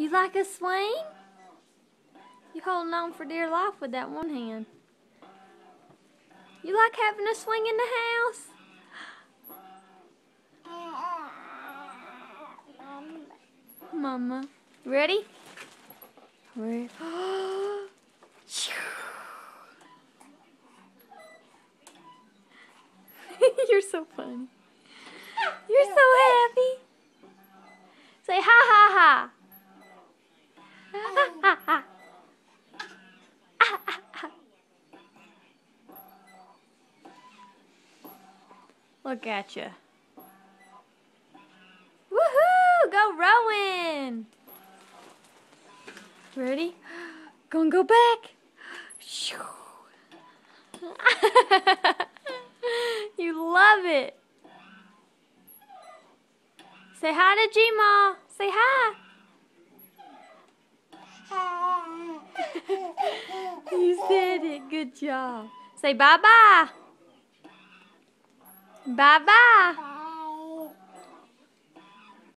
You like a swing? You're holding on for dear life with that one hand. You like having a swing in the house? Mama. Ready? Ready? You're so funny. You're so happy. Say ha ha ha. Ha ha ha. Look at you. Woohoo! Go rowing. Ready? Gonna go back. You love it. Say hi to G-Ma. Say hi. You said it. Good job. Say bye-bye. Bye-bye.